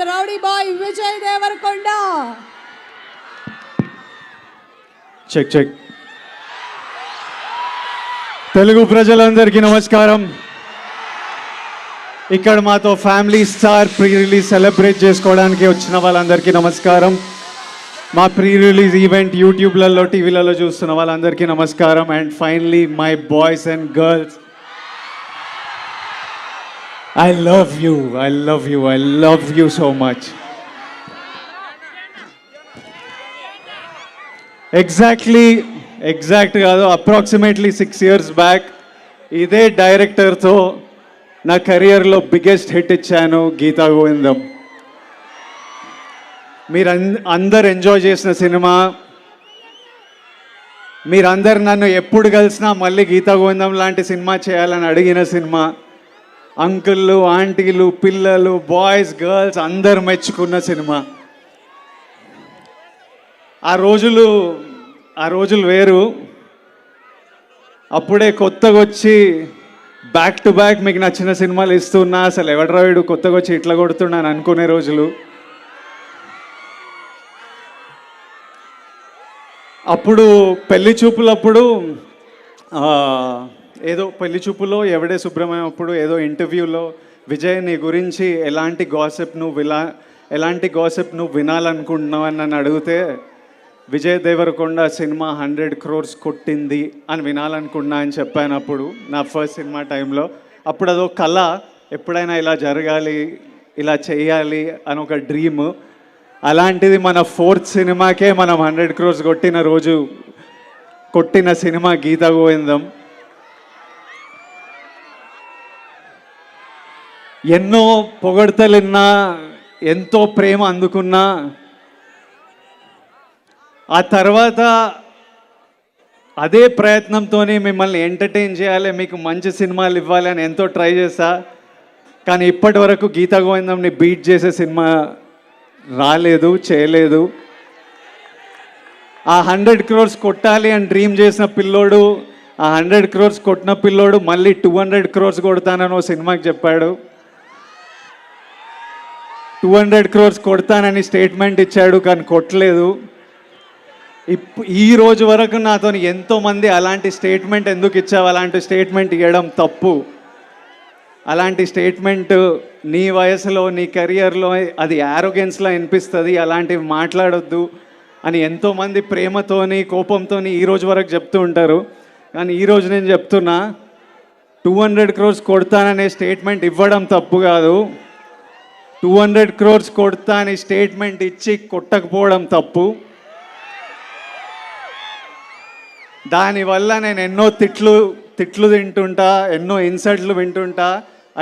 Rowdy boy Vijay Devarakonda. Check check. Telugu ప్రజలందరికీ నమస్కారం. ఇక్కడ మాతో Family Star pre release celebrate చేసుకోవడానికి వచ్చిన వాళ్ళందరికీ నమస్కారం. మా ప్రీ రిలీజ్ ఈవెంట్ యూట్యూబ్లలో టీవీలలో చూస్తున్న వాళ్ళందరికీ నమస్కారం. And finally my boys and girls, I love you, I love you, I love you so much. Exact కాదు, అప్రాక్సిమేట్లీ 6 years బ్యాక్ ఇదే డైరెక్టర్తో నా కెరియర్లో బిగ్గెస్ట్ హిట్ ఇచ్చాను, గీతా గోవిందం. మీరు అందరు ఎంజాయ్ చేసిన సినిమా. మీరందరు నన్ను ఎప్పుడు కలిసినా మళ్ళీ గీతా గోవిందం లాంటి సినిమా చేయాలని అడిగిన సినిమా. అంకుళ్ళు, ఆంటీలు, పిల్లలు, బాయ్స్, గర్ల్స్ అందరు మెచ్చుకున్న సినిమా. ఆ రోజులు వేరు. అప్పుడే కొత్తగా వచ్చి బ్యాక్ టు బ్యాక్ మీకు నచ్చిన సినిమాలు ఇస్తున్నా, అసలు ఎవడరా వీడు కొత్తగా వచ్చి ఇట్లా కొడుతున్నాను అనుకునే రోజులు. అప్పుడు పెళ్లి చూపులప్పుడు ఏదో పెళ్లి చూపులో ఎవడే సుబ్రహ్మణ్యం అప్పుడు ఏదో ఇంటర్వ్యూలో విజయ్ నీ గురించి ఎలాంటి గాసిప్ నువ్వు వినాలనుకుంటున్నావు అని నన్ను అడిగితే, విజయ్ దేవరకొండ సినిమా 100 crores కొట్టింది అని వినాలనుకున్నా అని చెప్పాను. అప్పుడు నా ఫస్ట్ సినిమా టైంలో. అప్పుడు అదో కళ, ఎప్పుడైనా ఇలా జరగాలి, ఇలా చేయాలి అని ఒక డ్రీమ్. అలాంటిది మన 4th సినిమాకే మనం 100 crores కొట్టిన సినిమా గీతా గోవిందం. ఎన్నో పొగడ్తలున్నా, ఎంతో ప్రేమ అందుకున్నా, ఆ తర్వాత అదే ప్రయత్నంతోనే మిమ్మల్ని ఎంటర్టైన్ చేయాలి, మీకు మంచి సినిమాలు ఇవ్వాలి అని ఎంతో ట్రై చేశా. కానీ ఇప్పటి వరకు గీతా గోవిందంని బీట్ చేసే సినిమా రాలేదు, చేయలేదు. ఆ 100 crores కొట్టాలి అని డ్రీమ్ చేసిన పిల్లోడు, ఆ 100 crores కొట్టిన పిల్లోడు మళ్ళీ 200 crores కొడతానని ఓ సినిమాకి చెప్పాడు. 200 crores కొడతానని స్టేట్మెంట్ ఇచ్చాడు, కానీ కొట్టలేదు. ఈ రోజు వరకు నాతో ఎంతోమంది అలాంటి స్టేట్మెంట్ ఎందుకు ఇచ్చావు, అలాంటి స్టేట్మెంట్ ఇవ్వడం తప్పు, అలాంటి స్టేట్మెంట్ నీ వయసులో నీ కెరియర్లో అది యారోగెన్స్లా అనిపిస్తుంది, అలాంటివి మాట్లాడొద్దు అని ఎంతోమంది ప్రేమతోని కోపంతోని ఈ రోజు వరకు చెప్తూ ఉంటారు. కానీ ఈరోజు నేను చెప్తున్నా, 200 crores కొడతాననే స్టేట్మెంట్ ఇవ్వడం తప్పు కాదు, 200 crores కొడతా అని స్టేట్మెంట్ ఇచ్చి కొట్టకపోవడం తప్పు. దానివల్ల నేను ఎన్నో తిట్లు తింటుంటా, ఎన్నో ఇన్సల్ట్లు వింటుంటా.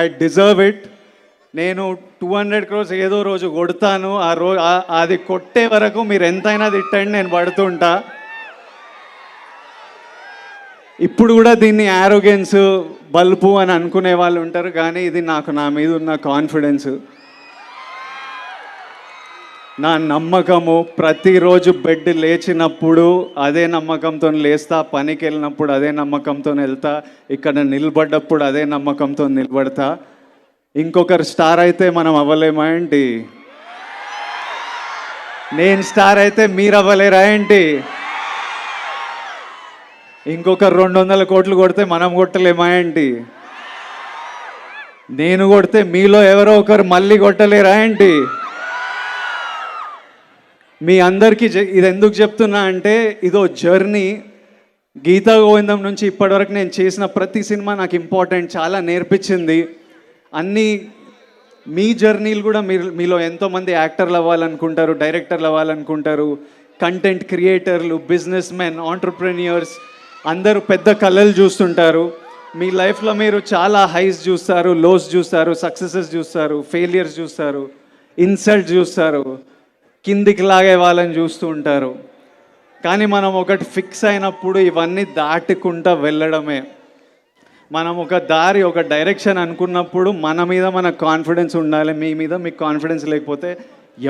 I deserve it. నేను 200 crores ఏదో రోజు కొడతాను. అది కొట్టే వరకు మీరు ఎంతైనా తిట్టండి, నేను పడుతుంటా. ఇప్పుడు కూడా దీన్ని యారోగెన్స్, బల్బు అని అనుకునే వాళ్ళు ఉంటారు, కానీ ఇది నాకు నా మీద ఉన్న కాన్ఫిడెన్స్, నా నమ్మకము. ప్రతిరోజు బెడ్ లేచినప్పుడు అదే నమ్మకంతో లేస్తా, పనికి వెళ్ళినప్పుడు అదే నమ్మకంతో వెళ్తా, ఇక్కడ నిలబడ్డప్పుడు అదే నమ్మకంతో నిలబడతా. ఇంకొకరు స్టార్ అయితే మనం అవ్వలేమా ఏంటి? నేను స్టార్ అయితే మీరు అవ్వలేరా ఏంటి? ఇంకొకరు 200 కోట్లు కొడితే మనం కొట్టలేమా ఏంటి? నేను కొడితే మీలో ఎవరో ఒకరు మళ్ళీ కొట్టలేరా ఏంటి? మీ అందరికీ ఇది ఎందుకు చెప్తున్నా అంటే, ఇదో జర్నీ. గీతా గోవిందం నుంచి ఇప్పటివరకు నేను చేసిన ప్రతి సినిమా నాకు ఇంపార్టెంట్, చాలా నేర్పించింది. అన్నీ మీ జర్నీలు కూడా మీలో ఎంతోమంది యాక్టర్లు అవ్వాలనుకుంటారు, డైరెక్టర్లు అవ్వాలనుకుంటారు, కంటెంట్ క్రియేటర్లు, బిజినెస్ మెన్, ఆంటర్ప్రెన్యూర్స్ అందరూ పెద్ద కళలు చూస్తుంటారు. మీ లైఫ్లో మీరు చాలా హైస్ చూస్తారు, లోస్ చూస్తారు, సక్సెసెస్ చూస్తారు, ఫెయిలియర్స్ చూస్తారు, ఇన్సల్ట్ చూస్తారు, కిందికి లాగే వాళ్ళని చూస్తూ ఉంటారు. కానీ మనం ఒకటి ఫిక్స్ అయినప్పుడు ఇవన్నీ దాటుకుంటూ వెళ్ళడమే. మనం ఒక దారి, ఒక డైరెక్షన్ అనుకున్నప్పుడు మన మీద మన కాన్ఫిడెన్స్ ఉండాలి. మీ మీద మీకు కాన్ఫిడెన్స్ లేకపోతే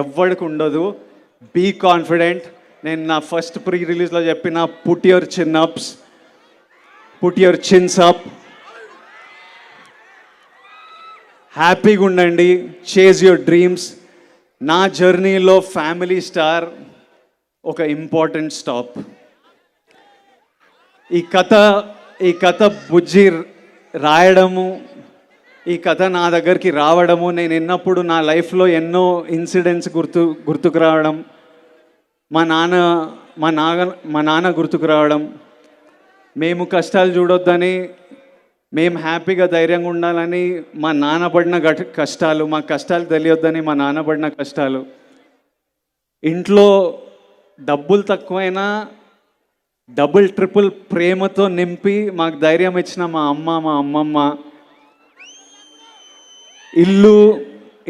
ఎవ్వడికి ఉండదు. Be confident. నేను నా ఫస్ట్ ప్రీ రిలీజ్లో చెప్పిన, పుట్ యువర్ చిన్స్ అప్, హ్యాపీగా ఉండండి, చేజ్ యువర్ డ్రీమ్స్. నా జర్నీలో ఫ్యామిలీ స్టార్ ఒక ఇంపార్టెంట్ స్టాప్. ఈ కథ బుజ్జి రాయడము, ఈ కథ నా దగ్గరికి రావడము, నేను విన్నప్పుడు నా లైఫ్లో ఎన్నో ఇన్సిడెంట్స్ గుర్తుకు రావడం, మా నాన్న గుర్తుకు రావడం, మేము కష్టాలు చూడొద్దని, మేము హ్యాపీగా ధైర్యంగా ఉండాలని మా నాన్న పడిన కష్టాలు, మా కష్టాలు తెలియొద్దని మా నాన్న పడిన కష్టాలు, ఇంట్లో డబ్బులు తక్కువైనా డబుల్ ట్రిపుల్ ప్రేమతో నింపి మాకు ధైర్యం ఇచ్చిన మా అమ్మమ్మ, ఇల్లు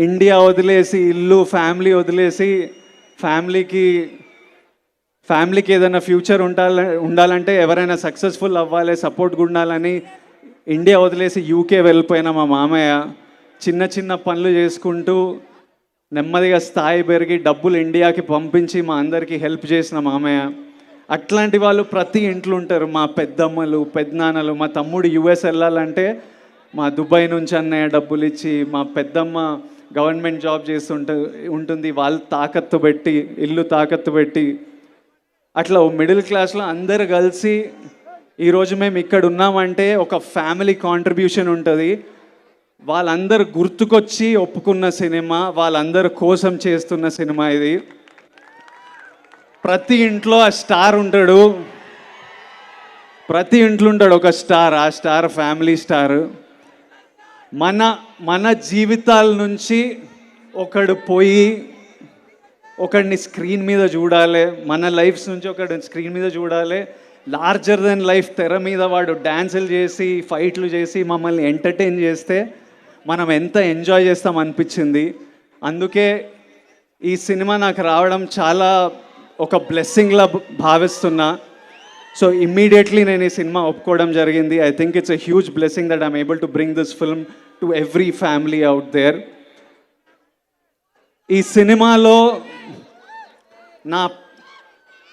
ఇండియా వదిలేసి, ఇల్లు ఫ్యామిలీ వదిలేసి, ఫ్యామిలీకి ఏదైనా ఫ్యూచర్ ఉండాలంటే, ఎవరైనా సక్సెస్ఫుల్ అవ్వాలి, సపోర్ట్గా ఉండాలని ఇండియా వదిలేసి యూకే వెళ్ళిపోయిన మా మామయ్య చిన్న చిన్న పనులు చేసుకుంటూ నెమ్మదిగా స్థాయి పెరిగి డబ్బులు ఇండియాకి పంపించి మా అందరికీ హెల్ప్ చేసిన మామయ్య. అట్లాంటి వాళ్ళు ప్రతి ఇంట్లో ఉంటారు. మా పెద్దమ్మలు, పెద్దనాన్నలు, మా తమ్ముడు యుఎస్ వెళ్ళాలంటే మా దుబాయ్ నుంచి అన్నయ్య డబ్బులు ఇచ్చి, మా పెద్దమ్మ గవర్నమెంట్ జాబ్ ఉంటుంది, వాళ్ళు తాకత్తు పెట్టి, ఇల్లు తాకత్తు పెట్టి, అట్లా మిడిల్ క్లాస్లో అందరు కలిసి ఈరోజు మేము ఇక్కడ ఉన్నామంటే ఒక ఫ్యామిలీ కాంట్రిబ్యూషన్ ఉంటుంది. వాళ్ళందరూ గుర్తుకొచ్చి ఒప్పుకున్న సినిమా, వాళ్ళందరి కోసం చేస్తున్న సినిమా ఇది. ప్రతి ఇంట్లో ఆ స్టార్ ఉంటాడు, ప్రతి ఇంట్లో ఉంటాడు ఒక స్టార్. ఆ స్టార్ ఫ్యామిలీ స్టార్. మన జీవితాల నుంచి ఒకడు పోయి ఒకడిని స్క్రీన్ మీద చూడాలి, మన లైఫ్స్ నుంచి ఒకడిని స్క్రీన్ మీద చూడాలి. లార్జర్ దెన్ లైఫ్ తెర మీద వాడు డ్యాన్సులు చేసి, ఫైట్లు చేసి మమ్మల్ని ఎంటర్టైన్ చేస్తే మనం ఎంత ఎంజాయ్ చేస్తాం అనిపించింది. అందుకే ఈ సినిమా నాకు రావడం చాలా ఒక బ్లెస్సింగ్లా భావిస్తున్నా. సో ఇమ్మీడియట్లీ నేను ఈ సినిమా ఒప్పుకోవడం జరిగింది. I think it's a huge blessing that I'm able to bring this film to every family out there. ఈ సినిమాలో నా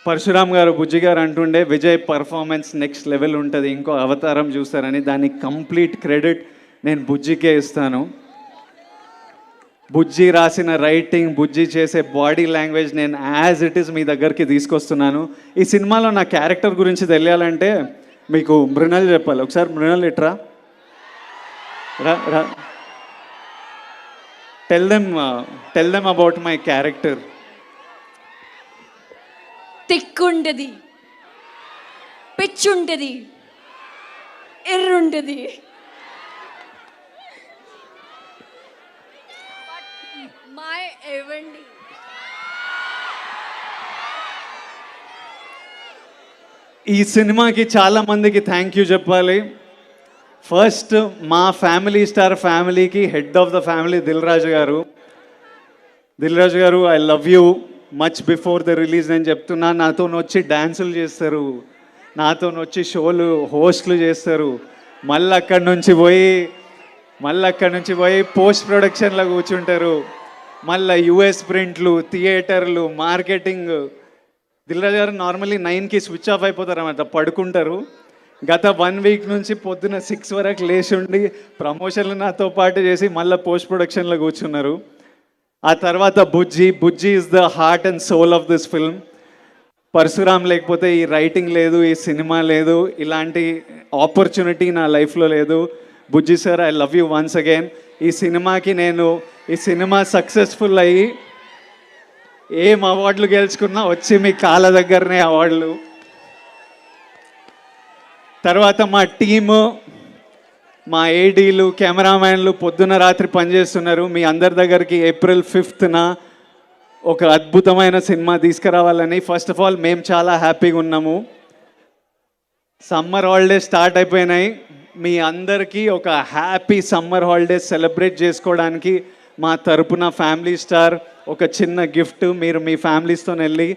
పరశురామ్ గారు, బుజ్జి గారు అంటుండే విజయ్ పర్ఫార్మెన్స్ నెక్స్ట్ లెవెల్ ఉంటుంది, ఇంకో అవతారం చూస్తారని. దానికి కంప్లీట్ క్రెడిట్ నేను బుజ్జికే ఇస్తాను. బుజ్జి రాసిన రైటింగ్, బుజ్జి చేసే బాడీ లాంగ్వేజ్ నేను యాజ్ ఇట్ ఈస్ మీ దగ్గరికి తీసుకొస్తున్నాను. ఈ సినిమాలో నా క్యారెక్టర్ గురించి తెలియాలంటే మీకు మృణల్ చెప్పాలి. ఒకసారి మృణల్ ఇట్రా, రా. Tell them about my character. తిక్కుంటది, పిచ్చుంటది, ఎర్రుంటది, ఈ సినిమాకి చాలా మందికి థ్యాంక్ యూ చెప్పాలి. ఫస్ట్ మా ఫ్యామిలీ స్టార్ ఫ్యామిలీకి head of the family Dil Raju గారు, I love you much before the release. నేను చెప్తున్నా, నాతో వచ్చి డ్యాన్సులు చేస్తారు, నాతో వచ్చి షోలు హోస్ట్లు చేస్తారు, మళ్ళీ అక్కడి నుంచి పోయి పోస్ట్ ప్రొడక్షన్లో కూర్చుంటారు, మళ్ళీ యుఎస్ ప్రింట్లు, థియేటర్లు, మార్కెటింగ్. దిల్రాజు గారు నార్మల్లీ 9కి స్విచ్ ఆఫ్ అయిపోతారు అన్నమాట, పడుకుంటారు. గత 1 వీక్ నుంచి పొద్దున 6 వరకు లేచి ఉండి ప్రమోషన్లు నాతో పాటు చేసి మళ్ళీ పోస్ట్ ప్రొడక్షన్లో కూర్చున్నారు. ఆ తర్వాత Bujji is the heart and soul of this film. Parasuram లేకపోతే ఈ రైటింగ్ లేదు, ఈ సినిమా లేదు, ఇలాంటి ఆపర్చునిటీ నా లైఫ్లో లేదు. Bujji sir, I love you once again. ఈ సినిమా సక్సెస్ఫుల్ అయ్యి ఏం అవార్డులు గెలుచుకున్నా వచ్చి మీ కాళ్ళ దగ్గరనే అవార్డులు. తర్వాత మా టీము, మా ఏడీలు, కెమెరామ్యాన్లు పొద్దున రాత్రి పనిచేస్తున్నారు. మీ అందరి దగ్గరికి April 5th ఒక అద్భుతమైన సినిమా తీసుకురావాలని. ఫస్ట్ ఆఫ్ ఆల్ మేము చాలా హ్యాపీగా ఉన్నాము. సమ్మర్ హాలిడేస్ స్టార్ట్ అయిపోయినాయి. మీ అందరికీ ఒక హ్యాపీ సమ్మర్ హాలిడేస్ సెలబ్రేట్ చేసుకోవడానికి మా తరపున ఫ్యామిలీ స్టార్ ఒక చిన్న గిఫ్ట్. మీరు మీ ఫ్యామిలీస్తో వెళ్ళి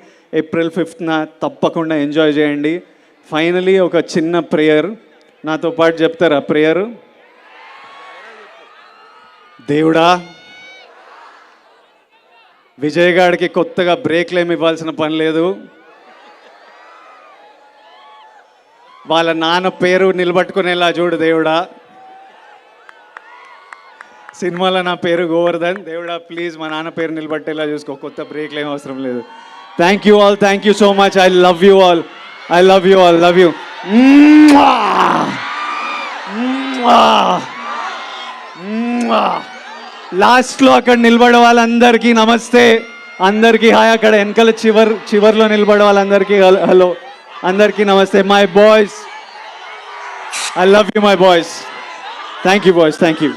April 5th తప్పకుండా ఎంజాయ్ చేయండి. ఫైనలీ ఒక చిన్న ప్రేయర్ నాతో పాటు చెప్తారా? ప్రేయర్. దేవుడా, విజయ్ గాడికి కొత్తగా బ్రేక్లు ఏమి ఇవ్వాల్సిన పని లేదు. వాళ్ళ నాన్న పేరు నిలబట్టుకునేలా చూడు దేవుడా. సినిమాలో నా పేరు గోవర్ధన్. దేవుడా ప్లీజ్ మా నాన్న పేరు నిలబట్టేలా చూసుకో, కొత్త బ్రేక్లు ఏం అవసరం లేదు. Thank you all, thank you so much. I love you all, I love you all, love you. లాస్ట్లో అక్కడ నిలబడే వాళ్ళందరికీ నమస్తే, అందరికీ హాయ్. అక్కడ వెనకాల చివర్లో నిలబడే వాళ్ళందరికీ హలో, అందరికీ నమస్తే. My boys, I love you my boys. Thank you boys, thank you.